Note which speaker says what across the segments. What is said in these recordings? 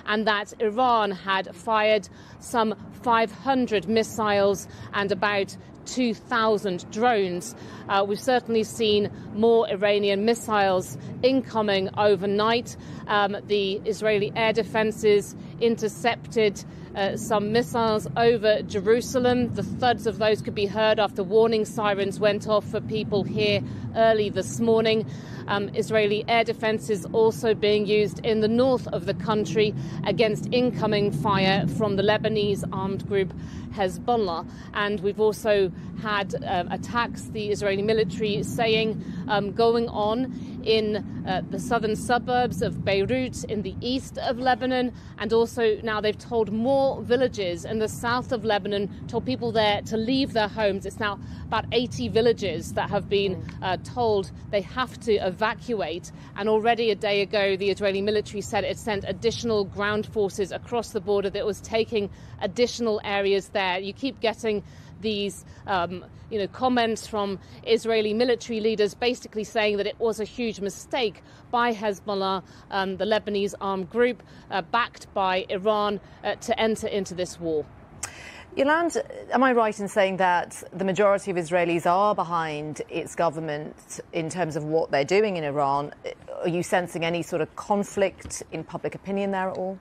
Speaker 1: and that Iran had fired some 500 missiles and about 2,000 drones. We've certainly seen more Iranian missiles incoming overnight. The Israeli air defences intercepted some missiles over Jerusalem. The thuds of those could be heard after warning sirens went off for people here early this morning. Israeli air defences also being used in the north of the country against incoming fire from the Lebanese armed group Hezbollah. And we've also had attacks, the Israeli military saying, going on in the southern suburbs of Beirut in the east of Lebanon. And also now they've told more villages in the south of Lebanon, told people there to leave their homes. It's now about 80 villages that have been told they have to evacuate. And already a day ago, the Israeli military said it sent additional ground forces across the border that was taking additional areas there. You keep getting these comments from Israeli military leaders basically saying that it was a huge mistake by Hezbollah, the Lebanese armed group, backed by Iran, to enter into this war.
Speaker 2: Yolande, am I right in saying that the majority of Israelis are behind its government in terms of what they're doing in Iran? Are you sensing any sort of conflict in public opinion there at all?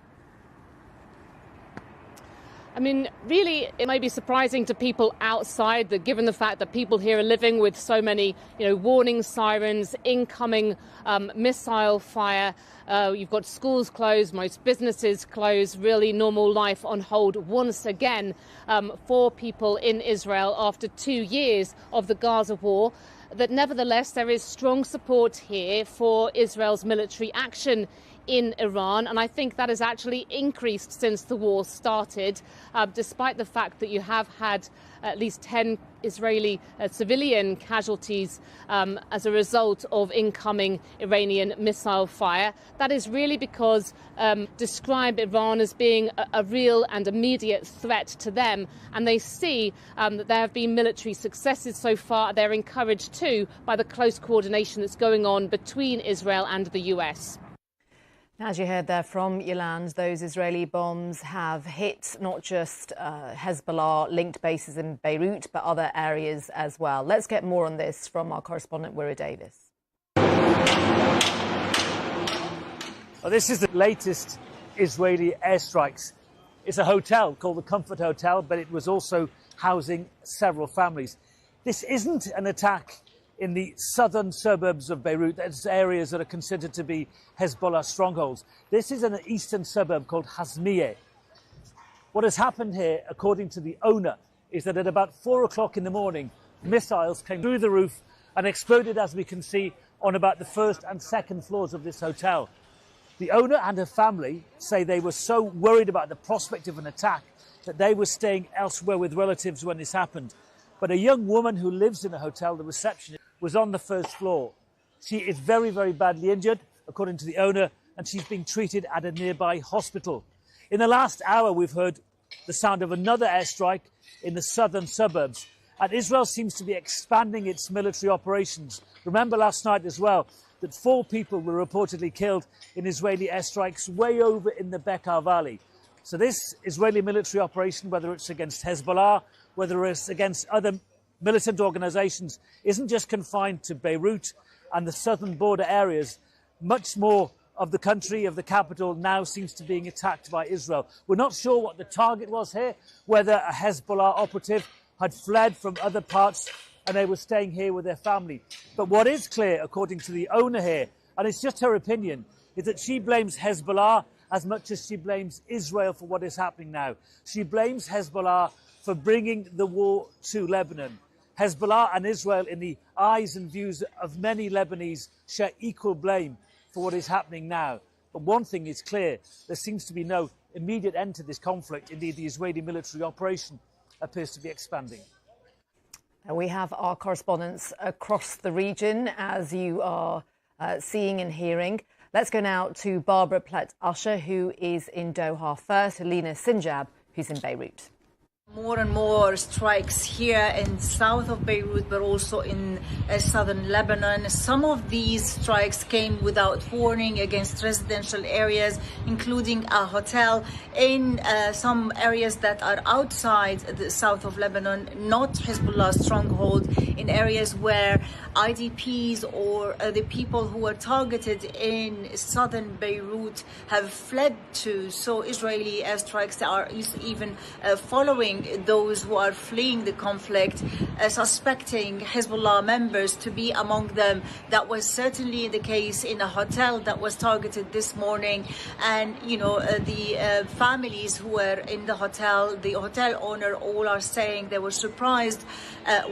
Speaker 1: I mean, really, it may be surprising to people outside that given the fact that people here are living with so many, warning sirens, incoming missile fire. You've got schools closed, most businesses closed, really normal life on hold once again for people in Israel after 2 years of the Gaza war. That nevertheless, there is strong support here for Israel's military action in Iran, and I think that has actually increased since the war started, despite the fact that you have had at least 10 Israeli civilian casualties as a result of incoming Iranian missile fire. That is really because describe Iran as being a real and immediate threat to them, and they see that there have been military successes so far. They're encouraged too by the close coordination that's going on between Israel and the US.
Speaker 2: As you heard there from Yolande, those Israeli bombs have hit not just Hezbollah-linked bases in Beirut, but other areas as well. Let's get more on this from our correspondent, Wira Davis.
Speaker 3: Well, this is the latest Israeli airstrikes. It's a hotel called the Comfort Hotel, but it was also housing several families. This isn't an attack in the southern suburbs of Beirut. That's areas that are considered to be Hezbollah strongholds. This is an eastern suburb called Hazmieh. What has happened here, according to the owner, is that at about 4 o'clock in the morning, missiles came through the roof and exploded, as we can see, on about the first and second floors of this hotel. The owner and her family say they were so worried about the prospect of an attack that they were staying elsewhere with relatives when this happened. But a young woman who lives in a hotel, the receptionist, was on the first floor. She is very, very badly injured, according to the owner, and she's being treated at a nearby hospital. In the last hour, we've heard the sound of another airstrike in the southern suburbs, and Israel seems to be expanding its military operations. Remember last night as well that 4 people were reportedly killed in Israeli airstrikes way over in the Bekaa Valley. So this Israeli military operation, whether it's against Hezbollah, whether it's against other militant organisations, isn't just confined to Beirut and the southern border areas. Much more of the country, of the capital, now seems to be being attacked by Israel. We're not sure what the target was here, whether a Hezbollah operative had fled from other parts and they were staying here with their family. But what is clear, according to the owner here, and it's just her opinion, is that she blames Hezbollah as much as she blames Israel for what is happening now. She blames Hezbollah for bringing the war to Lebanon. Hezbollah and Israel, in the eyes and views of many Lebanese, share equal blame for what is happening now. But one thing is clear, there seems to be no immediate end to this conflict. Indeed, the Israeli military operation appears to be expanding.
Speaker 2: We have our correspondents across the region, as you are seeing and hearing. Let's go now to Barbara Plett-Usher, who is in Doha first, Helena Sinjab, who's in Beirut.
Speaker 4: More and more strikes here in south of Beirut, but also in southern Lebanon. Some of these strikes came without warning against residential areas, including a hotel in some areas that are outside the south of Lebanon, not Hezbollah's stronghold, in areas where IDPs or the people who were targeted in southern Beirut have fled to. So Israeli airstrikes are even following those who are fleeing the conflict, suspecting Hezbollah members to be among them. That was certainly the case in a hotel that was targeted this morning. And, the families who were in the hotel owner, all are saying they were surprised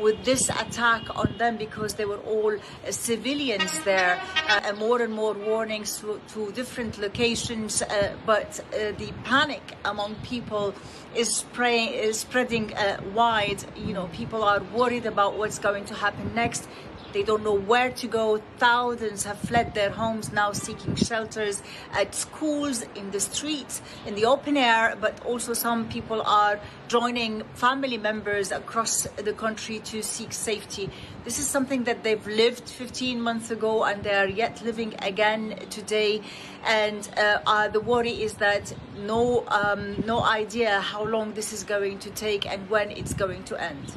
Speaker 4: with this attack on them because they were all civilians there. And more warnings to different locations, but the panic among people is spreading wide. People are worried about what's going to happen next. They don't know where to go. Thousands have fled their homes, now seeking shelters at schools, in the streets, in the open air, but also some people are joining family members across the country to seek safety. This is something that they've lived 15 months ago and they are yet living again today. And the worry is that no idea how long this is going to take and when it's going to end.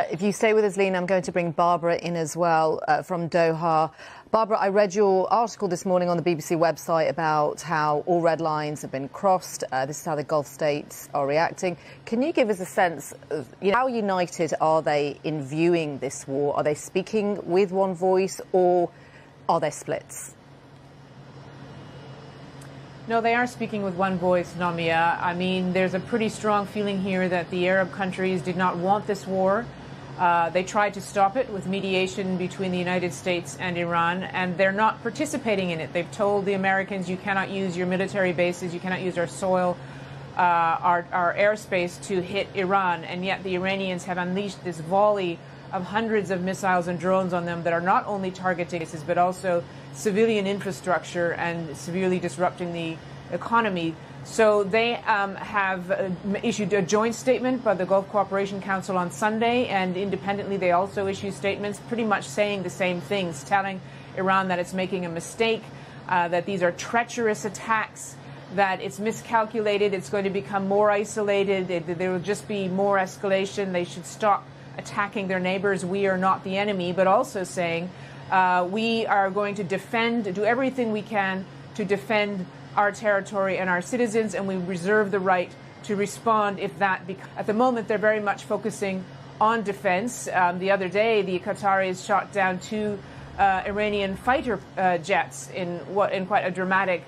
Speaker 2: If you stay with us, Lena, I'm going to bring Barbara in as well from Doha. Barbara, I read your article this morning on the BBC website about how all red lines have been crossed. This is how the Gulf states are reacting. Can you give us a sense of how united are they in viewing this war? Are they speaking with one voice or are there splits?
Speaker 5: No, they are speaking with one voice, Namia. I mean, there's a pretty strong feeling here that the Arab countries did not want this war. They tried to stop it with mediation between the United States and Iran, and they're not participating in it. They've told the Americans, you cannot use your military bases, you cannot use our soil, our airspace to hit Iran, and yet the Iranians have unleashed this volley of hundreds of missiles and drones on them that are not only targeting bases, but also civilian infrastructure and severely disrupting the economy. So they have issued a joint statement by the Gulf Cooperation Council on Sunday, and independently they also issue statements pretty much saying the same things, telling Iran that it's making a mistake, that these are treacherous attacks, that it's miscalculated, it's going to become more isolated, there will just be more escalation, they should stop attacking their neighbors, we are not the enemy, but also saying we are going to do everything we can to defend our territory and our citizens, and we reserve the right to respond if that at the moment they're very much focusing on defense. The other day the Qataris shot down 2 Iranian fighter jets in quite a dramatic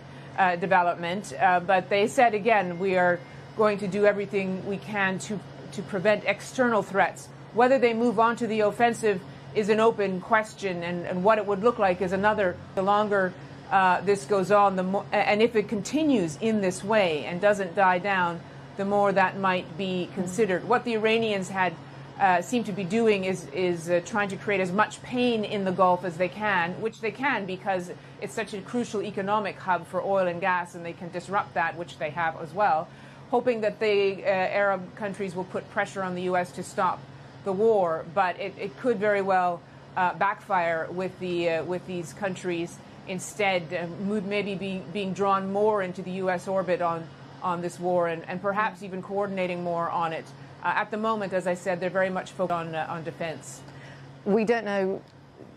Speaker 5: development, but they said again we are going to do everything we can to prevent external threats. Whether they move on to the offensive is an open question, and what it would look like is another. The longer this goes on, the more, and if it continues in this way and doesn't die down, the more that might be considered. What the Iranians had seem to be doing is trying to create as much pain in the Gulf as they can, which they can because it's such a crucial economic hub for oil and gas, and they can disrupt that, which they have as well, hoping that the Arab countries will put pressure on the U.S. to stop the war. But it could very well backfire with these countries instead, maybe being drawn more into the U.S. orbit on this war, and perhaps even coordinating more on it. At the moment, as I said, they're very much focused on defense.
Speaker 2: We don't know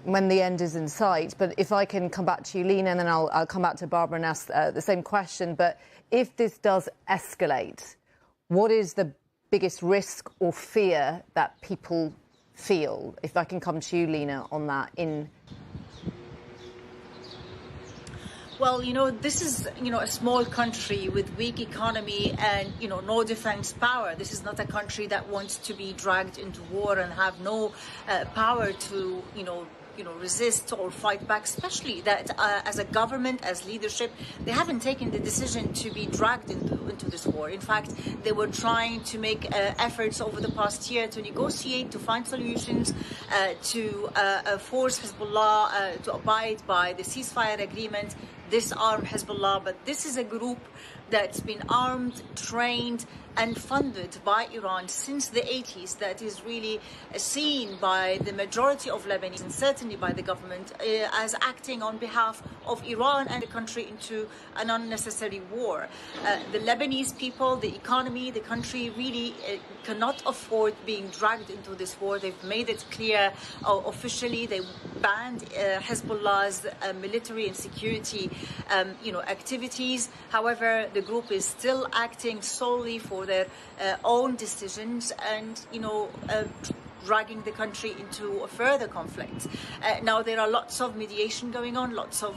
Speaker 2: when the end is in sight, but if I can come back to you, Lena, and then I'll come back to Barbara and ask the same question. But if this does escalate, what is the biggest risk or fear that people feel? If I can come to you, Lena, on that.
Speaker 4: Well, this is, a small country with weak economy and, no defense power. This is not a country that wants to be dragged into war and have no power to, resist or fight back, especially that as a government, as leadership, they haven't taken the decision to be dragged into this war. In fact, they were trying to make efforts over the past year to negotiate, to find solutions, to force Hezbollah to abide by the ceasefire agreement, disarm Hezbollah. But this is a group that's been armed, trained, and funded by Iran since the 80s, that is really seen by the majority of Lebanese and certainly by the government as acting on behalf of Iran and the country into an unnecessary war. The Lebanese people, the economy, the country really cannot afford being dragged into this war. They've made it clear officially. They banned Hezbollah's military and security activities. However, the group is still acting solely for their own decisions and, dragging the country into a further conflict. Now, there are lots of mediation going on, lots of,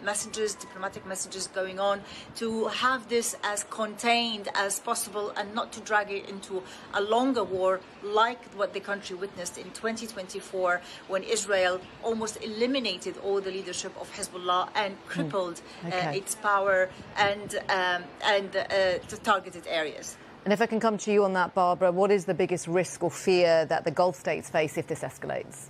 Speaker 4: messages, diplomatic messages going on to have this as contained as possible and not to drag it into a longer war like what the country witnessed in 2024 when Israel almost eliminated all the leadership of Hezbollah and crippled its power and targeted areas.
Speaker 2: And if I can come to you on that, Barbara, what is the biggest risk or fear that the Gulf states face if this escalates?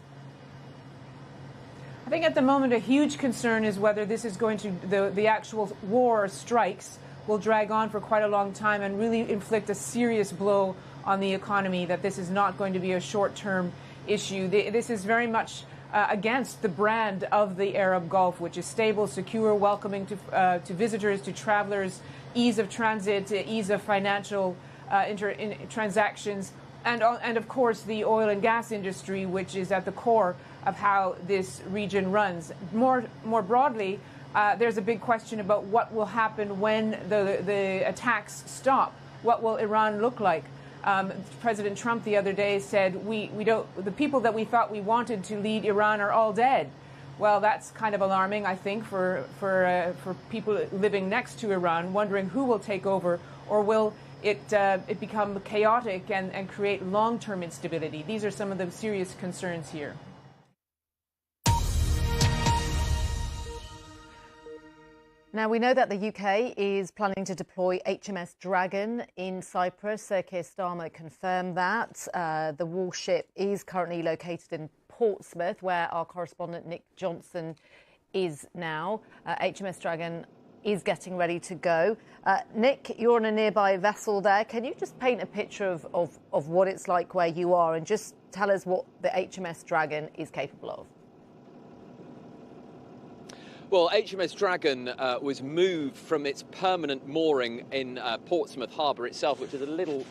Speaker 5: I think at the moment a huge concern is whether this is going to, the actual war strikes will drag on for quite a long time and really inflict a serious blow on the economy, that this is not going to be a short-term issue. This is very much against the brand of the Arab Gulf, which is stable, secure, welcoming to visitors, to travelers, ease of transit, ease of financial transactions, and of course the oil and gas industry, which is at the core of how this region runs. More broadly, there's a big question about what will happen when the attacks stop. What will Iran look like? President Trump the other day said the people that we thought we wanted to lead Iran are all dead. Well, that's kind of alarming, I think, for people living next to Iran, wondering who will take over, or will it become chaotic and create long-term instability. These are some of the serious concerns here.
Speaker 2: Now, we know that the UK is planning to deploy HMS Dragon in Cyprus. Sir Keir Starmer confirmed that. The warship is currently located in Portsmouth, where our correspondent Nick Johnson is now. HMS Dragon is getting ready to go. Nick, you're on a nearby vessel there. Can you just paint a picture of what it's like where you are and just tell us what the HMS Dragon is capable of?
Speaker 6: Well, HMS Dragon was moved from its permanent mooring in Portsmouth Harbour itself, which is a little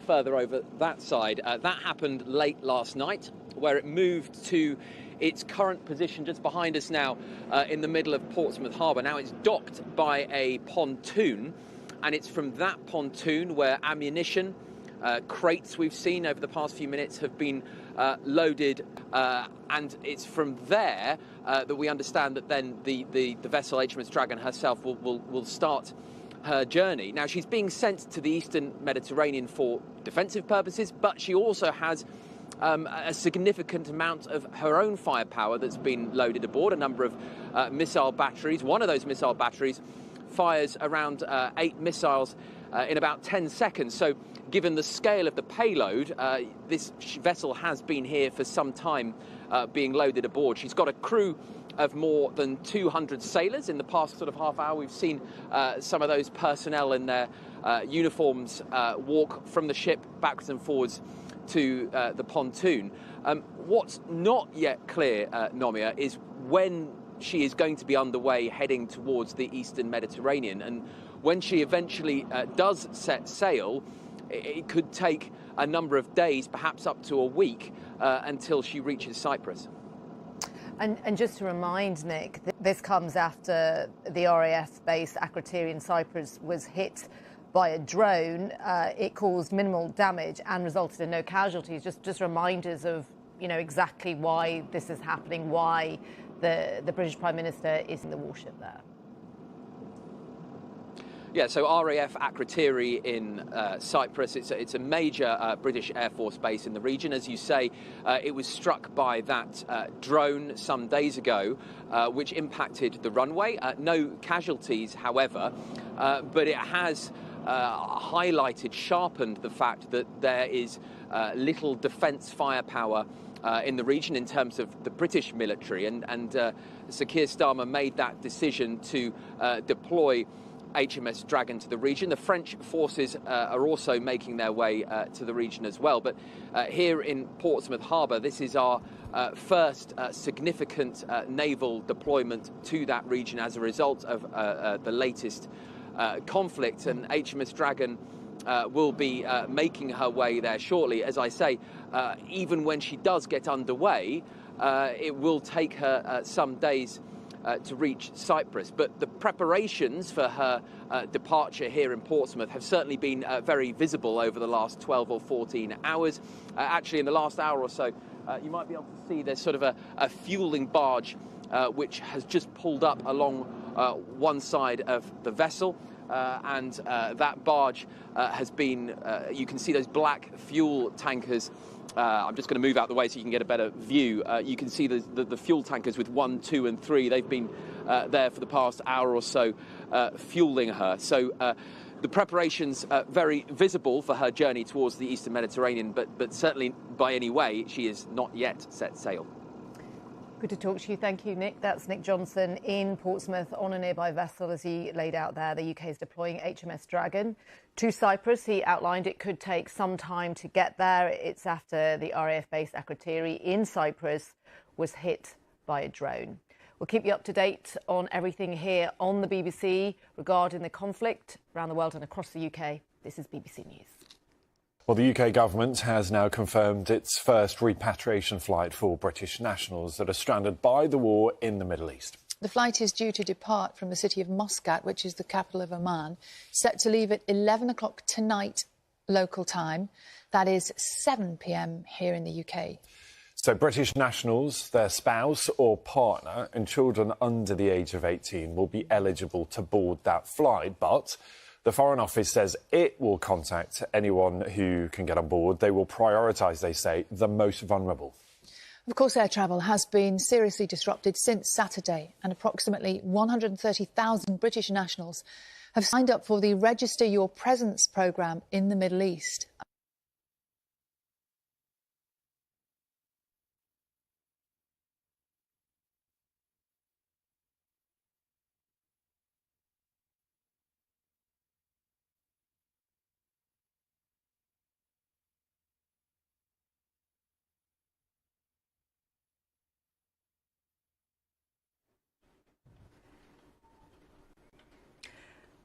Speaker 6: further over that side. That happened late last night, where it moved to its current position just behind us now in the middle of Portsmouth Harbour. Now it's docked by a pontoon, and it's from that pontoon where ammunition, crates we've seen over the past few minutes have been loaded, and it's from there that we understand that then the vessel HMS Dragon herself will start her journey. Now, she's being sent to the Eastern Mediterranean for defensive purposes, but she also has a significant amount of her own firepower that's been loaded aboard, a number of missile batteries. One of those missile batteries fires around 8 missiles in about 10 seconds. So given the scale of the payload, this vessel has been here for some time being loaded aboard. She's got a crew of more than 200 sailors. In the past sort of half hour, we've seen some of those personnel in their uniforms walk from the ship backwards and forwards to the pontoon. What's not yet clear, Nomia, is when she is going to be underway heading towards the Eastern Mediterranean. And when she eventually does set sail, it could take a number of days, perhaps up to a week, until she reaches Cyprus.
Speaker 2: And just to remind Nick, this comes after the RAF base Akrotiri in Cyprus was hit by a drone. It caused minimal damage and resulted in no casualties. Just reminders of, exactly why this is happening, why the British Prime Minister is in the warship there.
Speaker 6: Yeah, so RAF Akrotiri in Cyprus, it's a major British Air Force base in the region. As you say, it was struck by that drone some days ago, which impacted the runway. No casualties, however, but it has sharpened the fact that there is little defence firepower in the region in terms of the British military. And Sir Keir Starmer made that decision to deploy HMS Dragon to the region. The French forces are also making their way to the region as well. But here in Portsmouth Harbour, this is our first significant naval deployment to that region as a result of the latest conflict. And HMS Dragon will be making her way there shortly. As I say, even when she does get underway, it will take her some days to reach Cyprus. But the preparations for her departure here in Portsmouth have certainly been very visible over the last 12 or 14 hours. Actually, in the last hour or so, you might be able to see there's sort of a fueling barge which has just pulled up along one side of the vessel. And that barge has been, you can see those black fuel tankers. I'm just going to move out the way so you can get a better view. You can see the fuel tankers with 1, 2 and 3. They've been there for the past hour or so fueling her. So the preparations are very visible for her journey towards the Eastern Mediterranean, but certainly by any way, she is not yet set sail.
Speaker 2: Good to talk to you. Thank you, Nick. That's Nick Johnson in Portsmouth on a nearby vessel, as he laid out there. The UK is deploying HMS Dragon to Cyprus. He outlined it could take some time to get there. It's after the RAF base Akrotiri in Cyprus was hit by a drone. We'll keep you up to date on everything here on the BBC regarding the conflict around the world and across the UK. This is BBC News.
Speaker 7: Well, the UK government has now confirmed its first repatriation flight for British nationals that are stranded by the war in the Middle East.
Speaker 8: The flight is due to depart from the city of Muscat, which is the capital of Oman, set to leave at 11 o'clock tonight local time. That is 7 p.m. here in the UK.
Speaker 7: So British nationals, their spouse or partner and children under the age of 18 will be eligible to board that flight, but the Foreign Office says it will contact anyone who can get on board. They will prioritise, they say, the most vulnerable.
Speaker 8: Of course, air travel has been seriously disrupted since Saturday, and approximately 130,000 British nationals have signed up for the Register Your Presence programme in the Middle East.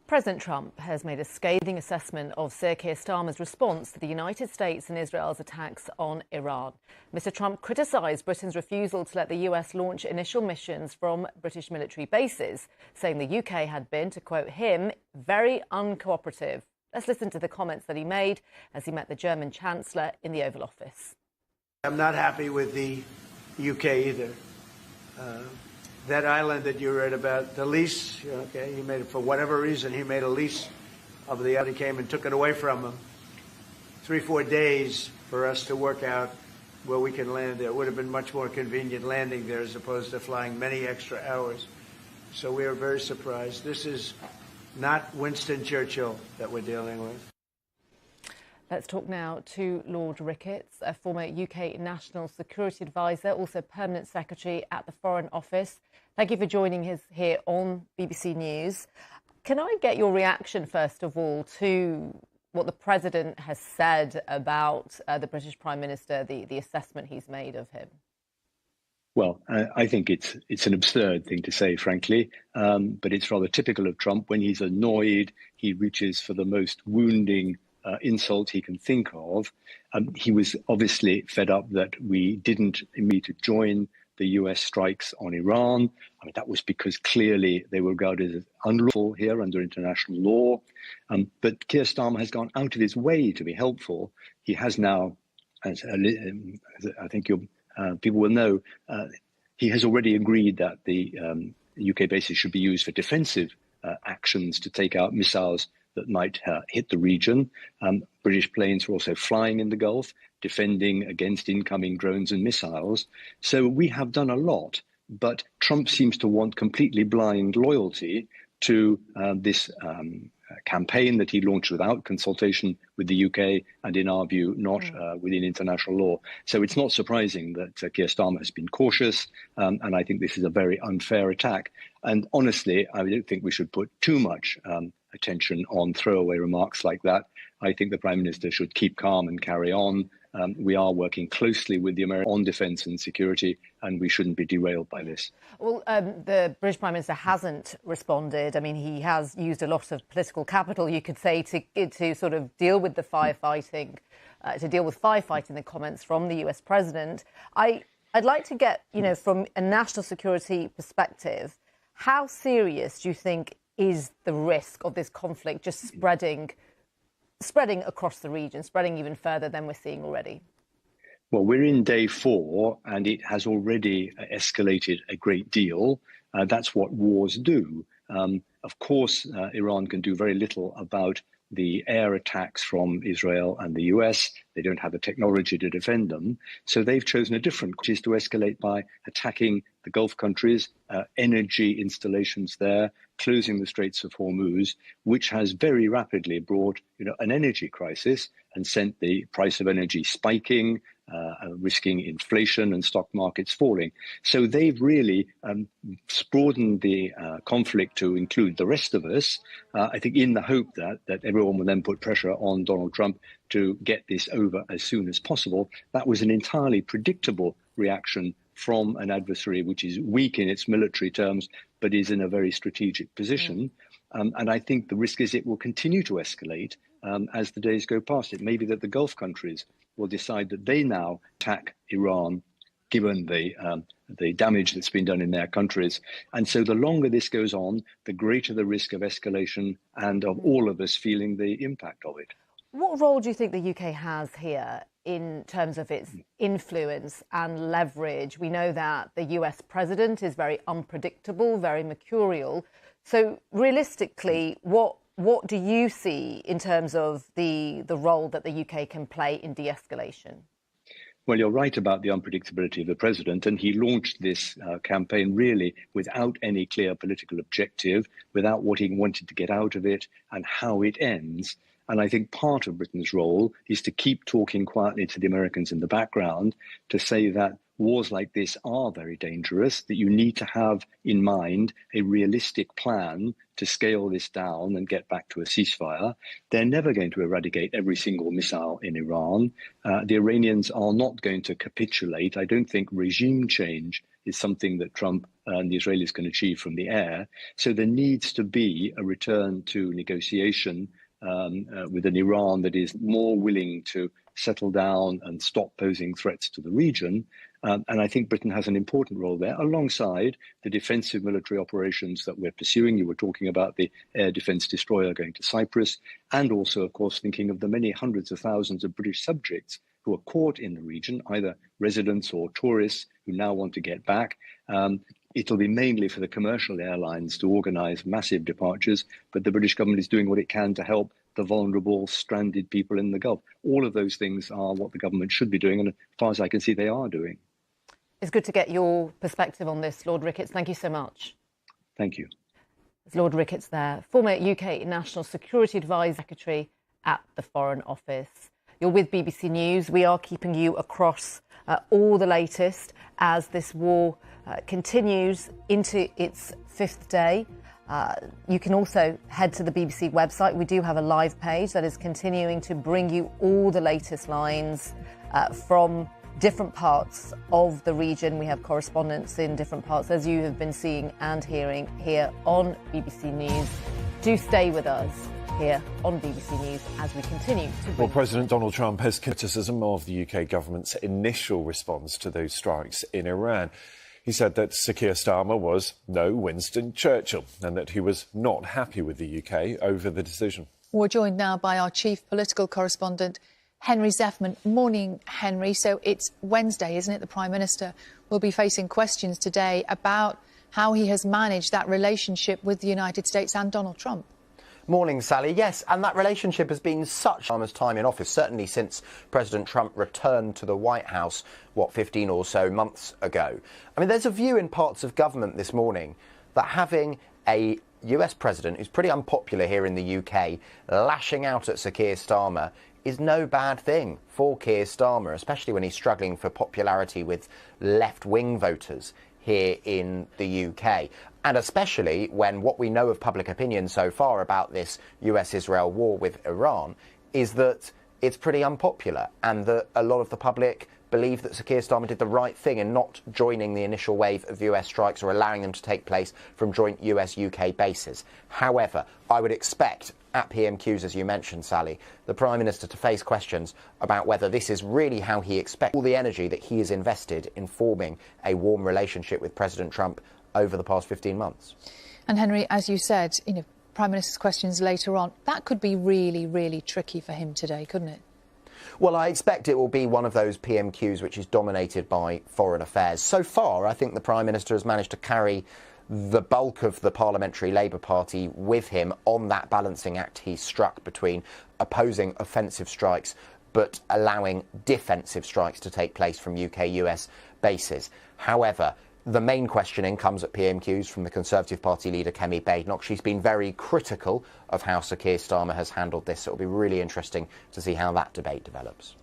Speaker 2: President Trump has made a scathing assessment of Sir Keir Starmer's response to the United States and Israel's attacks on Iran. Mr. Trump criticised Britain's refusal to let the US launch initial missions from British military bases, saying the UK had been, to quote him, very uncooperative. Let's listen to the comments that he made as he met the German Chancellor in the Oval Office.
Speaker 9: I'm not happy with the UK either. That island that you read about, the lease, okay, he made it for whatever reason, he made a lease of the island. He came and took it away from him. 3-4 days for us to work out where we can land there. It would have been much more convenient landing there as opposed to flying many extra hours. So we are very surprised. This is not Winston Churchill that we're dealing with.
Speaker 2: Let's talk now to Lord Ricketts, a former UK National Security Advisor, also Permanent Secretary at the Foreign Office. Thank you for joining us here on BBC News. Can I get your reaction, first of all, to what the President has said about the British Prime Minister, the assessment he's made of him?
Speaker 10: Well, I think it's an absurd thing to say, frankly, but it's rather typical of Trump. When he's annoyed, he reaches for the most wounding insult he can think of. He was obviously fed up that we didn't immediately join the US strikes on Iran. I mean, that was because clearly they were regarded as unlawful here under international law. But Keir Starmer has gone out of his way to be helpful. He has now, as I think people will know, he has already agreed that the UK bases should be used for defensive actions to take out missiles that might hit the region. British planes were also flying in the Gulf, defending against incoming drones and missiles. So we have done a lot, but Trump seems to want completely blind loyalty to this campaign that he launched without consultation with the UK and, in our view, not within international law. So it's not surprising that Keir Starmer has been cautious, and I think this is a very unfair attack. And honestly, I don't think we should put too much attention on throwaway remarks like that. I think the Prime Minister should keep calm and carry on. We are working closely with the Americans on defence and security, and we shouldn't be derailed by this.
Speaker 2: Well, the British Prime Minister hasn't responded. I mean, he has used a lot of political capital, you could say, to sort of deal with the firefighting, the comments from the US President. I'd like to get, from a national security perspective, how serious do you think is the risk of this conflict just spreading across the region, spreading even further than we're seeing already?
Speaker 10: Well, we're in day 4, and it has already escalated a great deal. That's what wars do. Of course, Iran can do very little about the air attacks from Israel and the US. They don't have the technology to defend them. So they've chosen a different course, to escalate by attacking the Gulf countries, energy installations there, closing the Straits of Hormuz, which has very rapidly brought an energy crisis and sent the price of energy spiking, risking inflation and stock markets falling. So they've really broadened the conflict to include the rest of us, I think in the hope that everyone will then put pressure on Donald Trump to get this over as soon as possible. That was an entirely predictable reaction from an adversary which is weak in its military terms, but is in a very strategic position. And I think the risk is it will continue to escalate as the days go past. It may be that the Gulf countries will decide that they now attack Iran, given the damage that's been done in their countries. And so the longer this goes on, the greater the risk of escalation and of all of us feeling the impact of it.
Speaker 2: What role do you think the UK has here in terms of its influence and leverage? We know that the US president is very unpredictable, very mercurial. So realistically, what do you see in terms of the role that the UK can play in de-escalation?
Speaker 10: Well, you're right about the unpredictability of the president, and he launched this campaign really without any clear political objective, without what he wanted to get out of it and how it ends. And I think part of Britain's role is to keep talking quietly to the Americans in the background, to say that wars like this are very dangerous, that you need to have in mind a realistic plan to scale this down and get back to a ceasefire. They're never going to eradicate every single missile in Iran. The Iranians are not going to capitulate. I don't think regime change is something that Trump and the Israelis can achieve from the air. So there needs to be a return to negotiation with an Iran that is more willing to settle down and stop posing threats to the region. And I think Britain has an important role there, alongside the defensive military operations that we're pursuing. You were talking about the air defence destroyer going to Cyprus, and also, of course, thinking of the many hundreds of thousands of British subjects who are caught in the region, either residents or tourists who now want to get back. It'll be mainly for the commercial airlines to organise massive departures, but the British government is doing what it can to help the vulnerable, stranded people in the Gulf. All of those things are what the government should be doing, and as far as I can see, they are doing.
Speaker 2: It's good to get your perspective on this, Lord Ricketts. Thank you so much.
Speaker 10: Thank you.
Speaker 2: It's Lord Ricketts there, former UK National Security Advisor, Secretary at the Foreign Office. You're with BBC News. We are keeping you across all the latest as this war continues into its 5th day. You can also head to the BBC website. We do have a live page that is continuing to bring you all the latest lines from different parts of the region. We have correspondents in different parts, as you have been seeing and hearing here on BBC News. Do stay with us here on BBC News as we continue to...
Speaker 7: Well, President Donald Trump has criticism of the UK government's initial response to those strikes in Iran. He said that Sir Keir Starmer was no Winston Churchill and that he was not happy with the UK over the decision.
Speaker 8: We're joined now by our chief political correspondent, Henry Zeffman. Morning, Henry. So it's Wednesday, isn't it? The Prime Minister will be facing questions today about how he has managed that relationship with the United States and Donald Trump.
Speaker 11: Morning, Sally. Yes, and that relationship has been such Starmer's time in office, certainly since President Trump returned to the White House, 15 or so months ago. I mean, there's a view in parts of government this morning that having a US president, who's pretty unpopular here in the UK, lashing out at Sir Keir Starmer is no bad thing for Keir Starmer, especially when he's struggling for popularity with left-wing voters here in the UK. And especially when what we know of public opinion so far about this US-Israel war with Iran is that it's pretty unpopular and that a lot of the public believe that Sir Keir Starmer did the right thing in not joining the initial wave of US strikes or allowing them to take place from joint US-UK bases. However, I would expect at PMQs, as you mentioned, Sally, the Prime Minister to face questions about whether this is really how he expects all the energy that he has invested in forming a warm relationship with President Trump over the past 15 months.
Speaker 8: And Henry, as you said, Prime Minister's questions later on, that could be really, really tricky for him today, couldn't it?
Speaker 11: Well, I expect it will be one of those PMQs which is dominated by foreign affairs. So far, I think the Prime Minister has managed to carry the bulk of the Parliamentary Labour Party with him on that balancing act he struck between opposing offensive strikes but allowing defensive strikes to take place from UK-US bases. However, the main questioning comes at PMQs from the Conservative Party leader Kemi Badenoch. She's been very critical of how Sir Keir Starmer has handled this. So it'll be really interesting to see how that debate develops.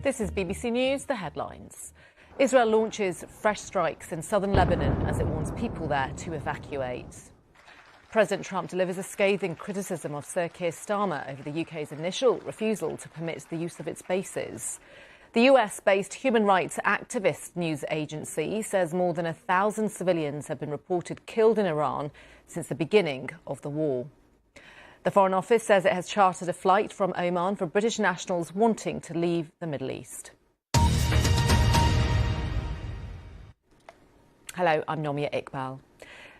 Speaker 2: This is BBC News, the headlines. Israel launches fresh strikes in southern Lebanon as it warns people there to evacuate. President Trump delivers a scathing criticism of Sir Keir Starmer over the UK's initial refusal to permit the use of its bases. The US-based human rights activist news agency says more than 1,000 civilians have been reported killed in Iran since the beginning of the war. The Foreign Office says it has chartered a flight from Oman for British nationals wanting to leave the Middle East. Hello, I'm Nomia Iqbal.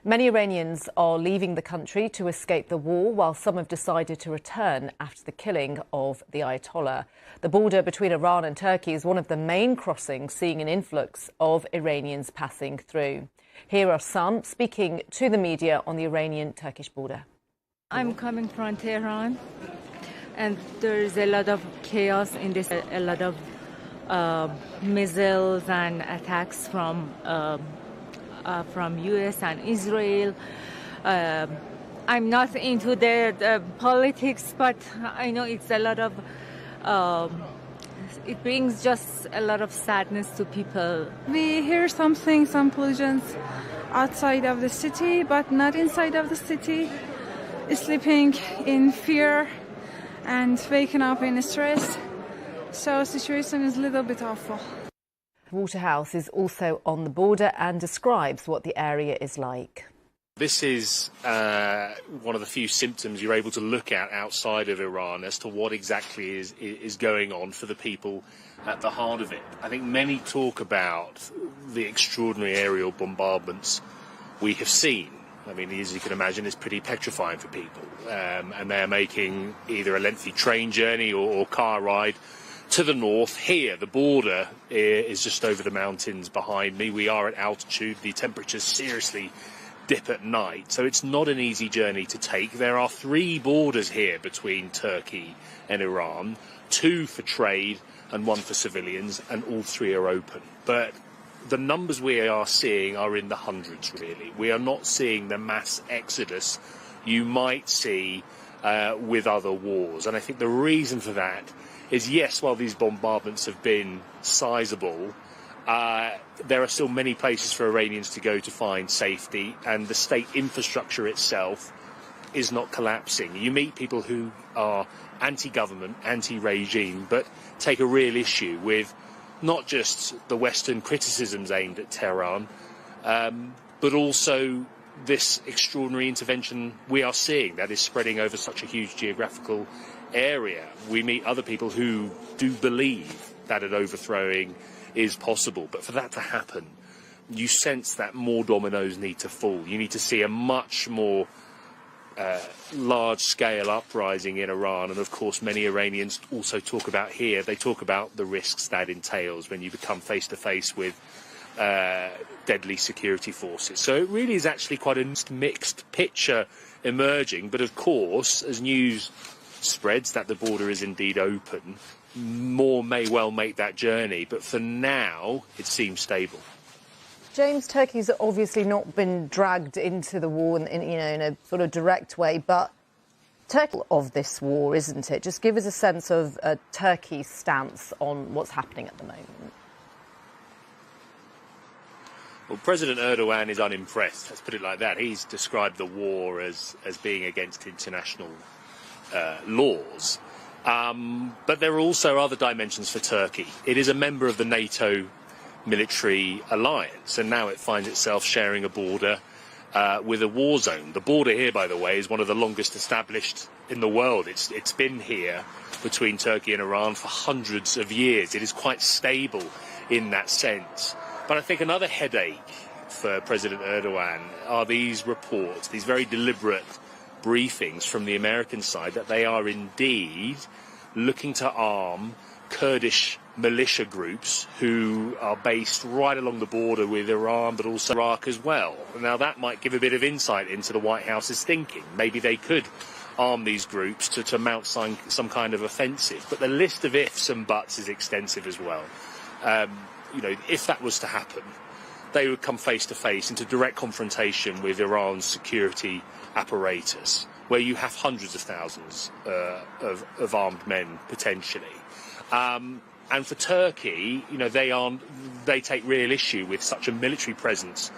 Speaker 2: Many Iranians are leaving the country to escape the war, while some have decided to return after the killing of the Ayatollah. The border between Iran and Turkey is one of the main crossings, seeing an influx of Iranians passing through. Here are some speaking to the media on the Iranian-Turkish border.
Speaker 12: I'm coming from Tehran, and there's a lot of chaos in this, a lot of missiles and attacks from US and Israel. I'm not into the politics, but I know it's a lot of, it brings just a lot of sadness to people.
Speaker 13: We hear some collisions outside of the city, but not inside of the city. Sleeping in fear and waking up in stress. So the situation is a little bit awful.
Speaker 2: Waterhouse is also on the border and describes what the area is like.
Speaker 14: This is one of the few symptoms you're able to look at outside of Iran as to what exactly is going on for the people at the heart of it. I think many talk about the extraordinary aerial bombardments we have seen. I mean, as you can imagine, it's pretty petrifying for people. And they're making either a lengthy train journey or car ride to the north. Here, the border is just over the mountains behind me. We are at altitude. The temperatures seriously dip at night, so it's not an easy journey to take. There are 3 borders here between Turkey and Iran, 2 for trade and 1 for civilians, and all 3 are open. But the numbers we are seeing are in the hundreds, really. We are not seeing the mass exodus you might see with other wars. And I think the reason for that is, yes, while these bombardments have been sizable, there are still many places for Iranians to go to find safety, and the state infrastructure itself is not collapsing. You meet people who are anti-government, anti-regime, but take a real issue with not just the Western criticisms aimed at Tehran, but also this extraordinary intervention we are seeing that is spreading over such a huge geographical area. We meet other people who do believe that an overthrowing is possible, but for that to happen, you sense that more dominoes need to fall. You need to see a much more large-scale uprising in Iran, and of course many Iranians also talk about here, they talk about the risks that entails when you become face-to-face with deadly security forces. So it really is actually quite a mixed picture emerging, but of course, as news spreads that the border is indeed open, more may well make that journey, but for now it seems stable.
Speaker 2: James, Turkey's obviously not been dragged into the war in a sort of direct way, but Turkey of this war, isn't it? Just give us a sense of Turkey's stance on what's happening at the moment.
Speaker 14: Well, President Erdogan is unimpressed, let's put it like that. He's described the war as being against international laws. But there are also other dimensions for Turkey. It is a member of the NATO military alliance, and now it finds itself sharing a border with a war zone. The border here, by the way, is one of the longest established in the world. It's been here between Turkey and Iran for hundreds of years. It is quite stable in that sense. But I think another headache for President Erdogan are these reports, these very deliberate briefings from the American side that they are indeed looking to arm Kurdish militia groups who are based right along the border with Iran, but also Iraq as well. Now, that might give a bit of insight into the White House's thinking. Maybe they could arm these groups to mount some kind of offensive. But the list of ifs and buts is extensive as well. If that was to happen, they would come face to face into direct confrontation with Iran's security apparatus, where you have hundreds of thousands of armed men potentially. And for Turkey, they take real issue with such a military presence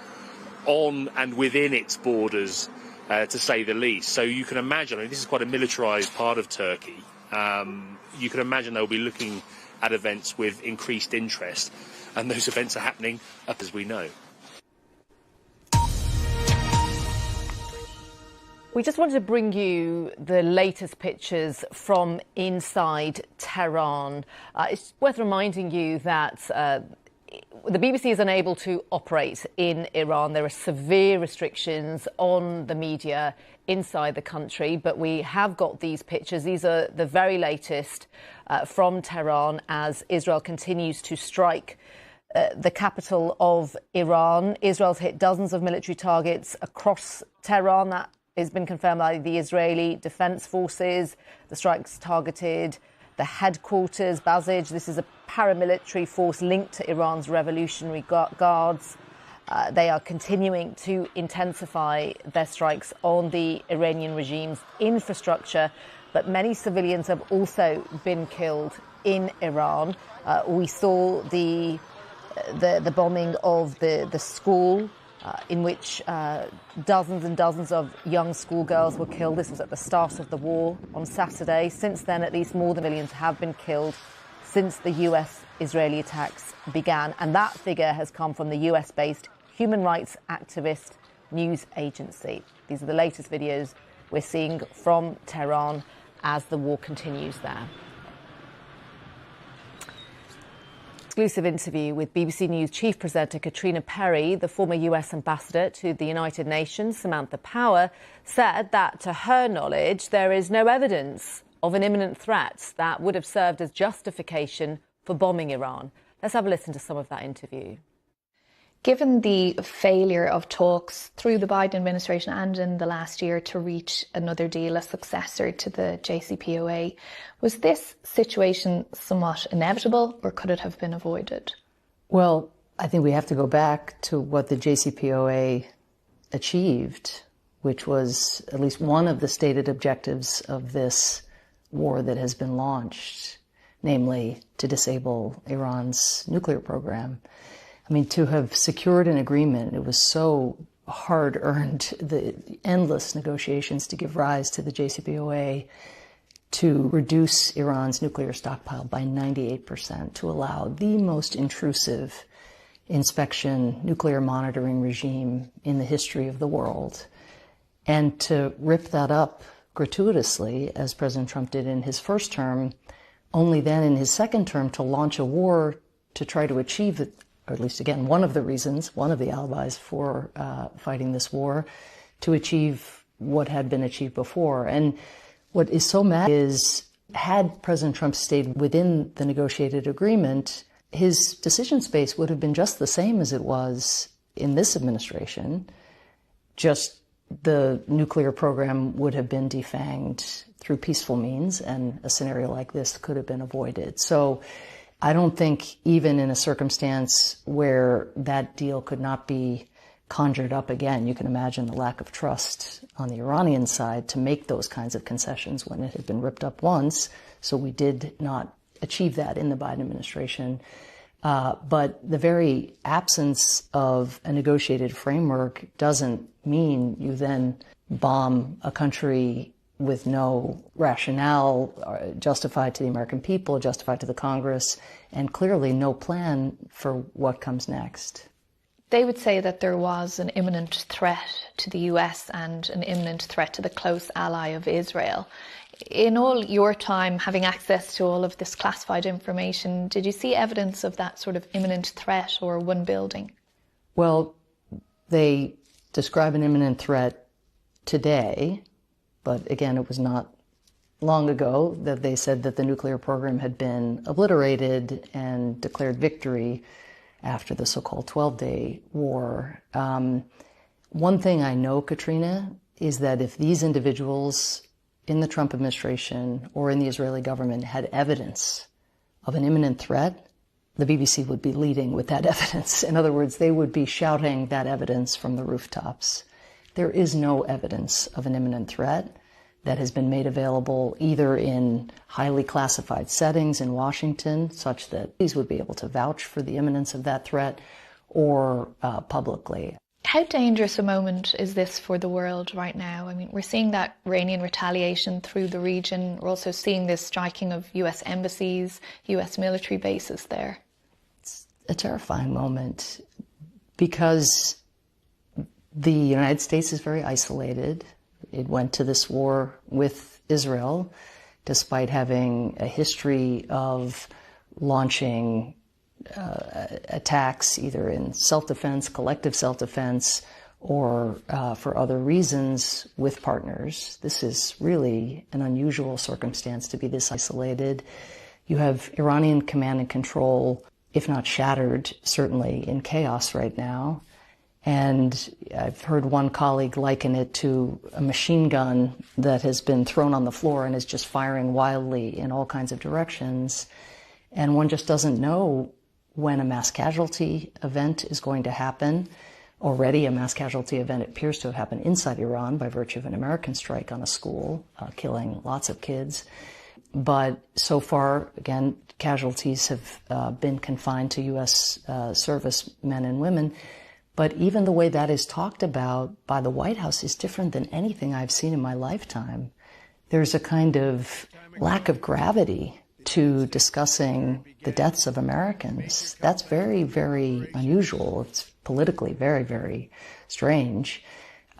Speaker 14: on and within its borders, to say the least. So you can imagine, this is quite a militarised part of Turkey. You can imagine they'll be looking at events with increased interest, and those events are happening up as we know.
Speaker 2: We just wanted to bring you the latest pictures from inside Tehran. It's worth reminding you that the BBC is unable to operate in Iran. There are severe restrictions on the media inside the country, but we have got these pictures. These are the very latest from Tehran as Israel continues to strike the capital of Iran. Israel's hit dozens of military targets across Tehran. That has been confirmed by the Israeli Defense Forces. The strikes targeted the headquarters, Basij. This is a paramilitary force linked to Iran's Revolutionary Guards. They are continuing to intensify their strikes on the Iranian regime's infrastructure, but many civilians have also been killed in Iran. We saw the bombing of the school in which dozens and dozens of young schoolgirls were killed. This was at the start of the war on Saturday. Since then, at least more than millions have been killed since the US-Israeli attacks began. And that figure has come from the US-based human rights activist news agency. These are the latest videos we're seeing from Tehran as the war continues there. Exclusive interview with BBC News chief presenter Katrina Perry. The former US ambassador to the United Nations, Samantha Power, said that to her knowledge there is no evidence of an imminent threat that would have served as justification for bombing Iran. Let's have a listen to some of that interview.
Speaker 15: Given the failure of talks through the Biden administration and in the last year to reach another deal, a successor to the JCPOA, was this situation somewhat inevitable, or could it have been avoided?
Speaker 16: Well, I think we have to go back to what the JCPOA achieved, which was at least one of the stated objectives of this war that has been launched, namely to disable Iran's nuclear program. I mean, to have secured an agreement, it was so hard-earned, the endless negotiations to give rise to the JCPOA, to reduce Iran's nuclear stockpile by 98%, to allow the most intrusive inspection, nuclear monitoring regime in the history of the world, and to rip that up gratuitously, as President Trump did in his first term, only then in his second term to launch a war to try to achieve it, or at least, again, one of the reasons, one of the alibis for fighting this war, to achieve what had been achieved before. And what is so mad is, had President Trump stayed within the negotiated agreement, his decision space would have been just the same as it was in this administration, just the nuclear program would have been defanged through peaceful means, and a scenario like this could have been avoided. So I don't think even in a circumstance where that deal could not be conjured up again, you can imagine the lack of trust on the Iranian side to make those kinds of concessions when it had been ripped up once. So we did not achieve that in the Biden administration. But the very absence of a negotiated framework doesn't mean you then bomb a country with no rationale justified to the American people, justified to the Congress, and clearly no plan for what comes next.
Speaker 15: They would say that there was an imminent threat to the US and an imminent threat to the close ally of Israel. In all your time having access to all of this classified information, did you see evidence of that sort of imminent threat or one building?
Speaker 16: Well, they describe an imminent threat today, but again, it was not long ago that they said that the nuclear program had been obliterated and declared victory after the so-called 12-day war. One thing I know, Katrina, is that if these individuals in the Trump administration or in the Israeli government had evidence of an imminent threat, the BBC would be leading with that evidence. In other words, they would be shouting that evidence from the rooftops. There is no evidence of an imminent threat that has been made available either in highly classified settings in Washington, such that these would be able to vouch for the imminence of that threat, or publicly.
Speaker 15: How dangerous a moment is this for the world right now? I mean, we're seeing that Iranian retaliation through the region. We're also seeing this striking of US embassies, US military bases there.
Speaker 16: It's a terrifying moment because the United States is very isolated. It went to this war with Israel, despite having a history of launching attacks either in self-defense, collective self-defense, or for other reasons with partners. This is really an unusual circumstance to be this isolated. You have Iranian command and control, if not shattered, certainly in chaos right now. And I've heard one colleague liken it to a machine gun that has been thrown on the floor and is just firing wildly in all kinds of directions. And one just doesn't know when a mass casualty event is going to happen. Already a mass casualty event appears to have happened inside Iran by virtue of an American strike on a school, killing lots of kids. But so far, again, casualties have been confined to U.S. servicemen and women. But even the way that is talked about by the White House is different than anything I've seen in my lifetime. There's a kind of lack of gravity to discussing the deaths of Americans. That's very, very unusual. It's politically very, very strange.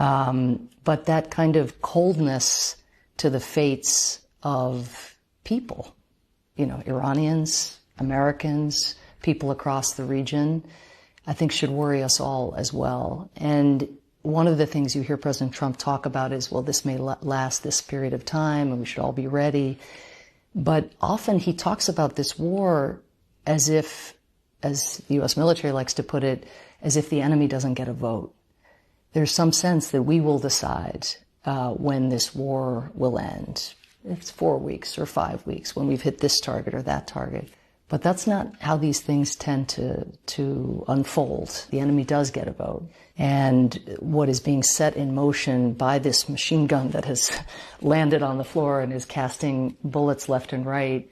Speaker 16: But that kind of coldness to the fates of people, Iranians, Americans, people across the region, I think should worry us all as well. And one of the things you hear President Trump talk about is, well, this may last this period of time and we should all be ready. But often he talks about this war as if, as the U.S. military likes to put it, as if the enemy doesn't get a vote. There's some sense that we will decide when this war will end. It's 4 weeks or 5 weeks, when we've hit this target or that target. But that's not how these things tend to unfold. The enemy does get a vote. And what is being set in motion by this machine gun that has landed on the floor and is casting bullets left and right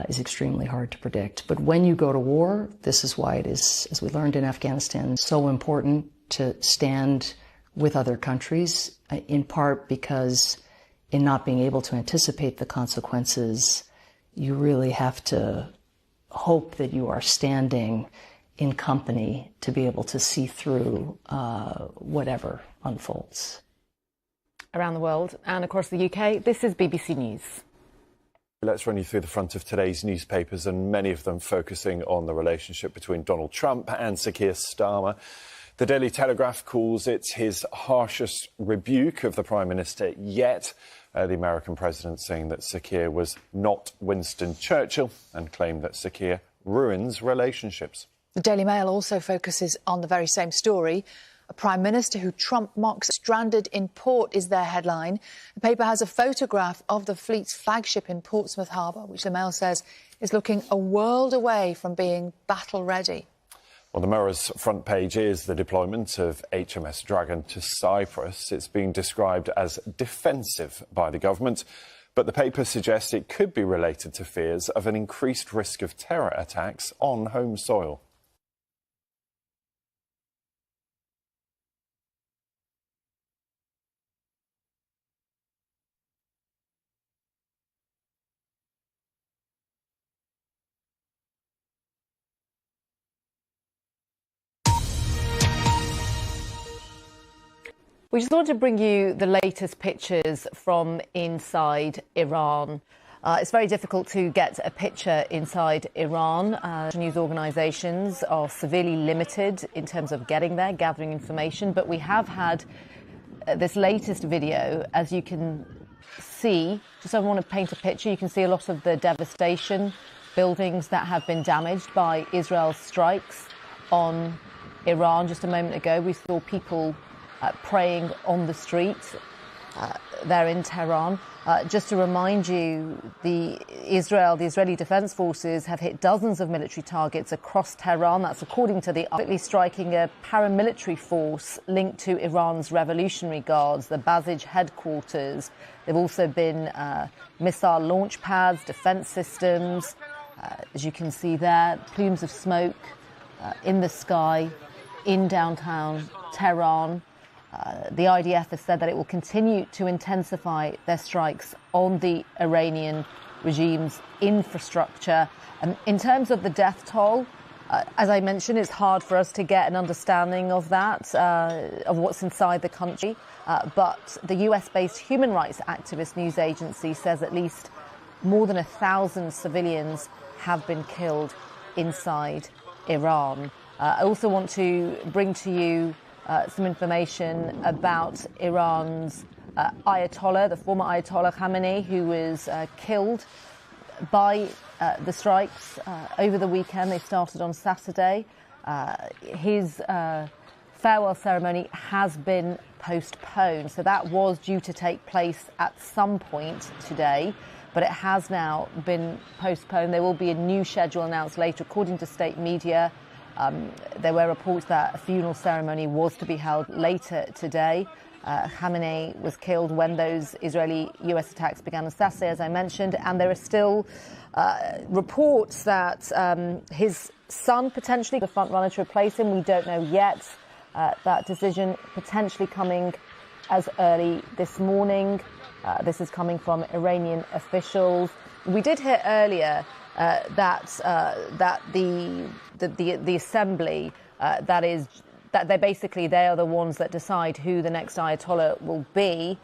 Speaker 16: is extremely hard to predict. But when you go to war, this is why it is, as we learned in Afghanistan, so important to stand with other countries, in part because in not being able to anticipate the consequences, you really have to hope that you are standing in company to be able to see through whatever unfolds.
Speaker 2: Around the world and across the UK, this is BBC News.
Speaker 7: Let's run you through the front of today's newspapers, and many of them focusing on the relationship between Donald Trump and Sir Keir Starmer. The Daily Telegraph calls it his harshest rebuke of the Prime Minister yet. The American president saying that Sir Keir was not Winston Churchill and claimed that Sir Keir ruins relationships.
Speaker 8: The Daily Mail also focuses on the very same story. A Prime Minister who Trump mocks stranded in port is their headline. The paper has a photograph of the fleet's flagship in Portsmouth Harbour, which the Mail says is looking a world away from being battle-ready.
Speaker 7: Well, the Mirror's front page is the deployment of HMS Dragon to Cyprus. It's being described as defensive by the government, but the paper suggests it could be related to fears of an increased risk of terror attacks on home soil.
Speaker 2: We just wanted to bring you the latest pictures from inside Iran. It's very difficult to get a picture inside Iran. News organisations are severely limited in terms of getting there, gathering information. But we have had this latest video, as you can see. Just I want to paint a picture. You can see a lot of the devastation, buildings that have been damaged by Israel's strikes on Iran. Just a moment ago, we saw people praying on the street there in Tehran. Just to remind you, the Israeli Defense Forces have hit dozens of military targets across Tehran. That's according to the striking a paramilitary force linked to Iran's Revolutionary Guards, the Basij headquarters. There have also been missile launch pads, defense systems. As you can see there, plumes of smoke in the sky in downtown Tehran. The IDF has said that it will continue to intensify their strikes on the Iranian regime's infrastructure. In terms of the death toll, as I mentioned, it's hard for us to get an understanding of that, of what's inside the country. But the US-based human rights activist news agency says at least more than 1,000 civilians have been killed inside Iran. I also want to bring to you some information about Iran's Ayatollah, the former Ayatollah Khamenei, who was killed by the strikes over the weekend. They started on Saturday. His farewell ceremony has been postponed. So that was due to take place at some point today, but it has now been postponed. There will be a new schedule announced later, according to state media. There were reports that a funeral ceremony was to be held later today. Khamenei was killed when those Israeli-US attacks began on Saturday, as I mentioned, and there are still reports that his son potentially the front runner to replace him. We don't know yet. That decision potentially coming as early this morning. This is coming from Iranian officials. We did hear earlier that the assembly that is that they are the ones that decide who the next Ayatollah will be.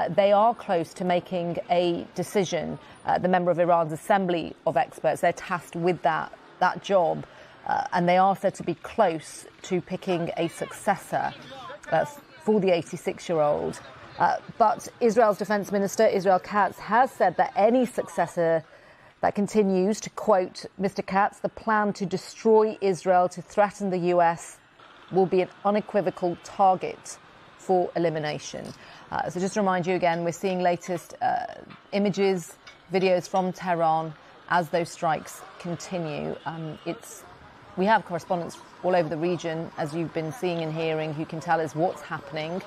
Speaker 2: They are close to making a decision. The member of Iran's Assembly of Experts, they're tasked with that job, and they are said to be close to picking a successor for the 86-year-old. But Israel's Defense Minister, Israel Katz, has said that any successor that continues, to quote Mr. Katz, the plan to destroy Israel, to threaten the US, will be an unequivocal target for elimination. So just to remind you again, we're seeing latest images, videos from Tehran as those strikes continue. We have correspondents all over the region, as you've been seeing and hearing, who can tell us what's happening.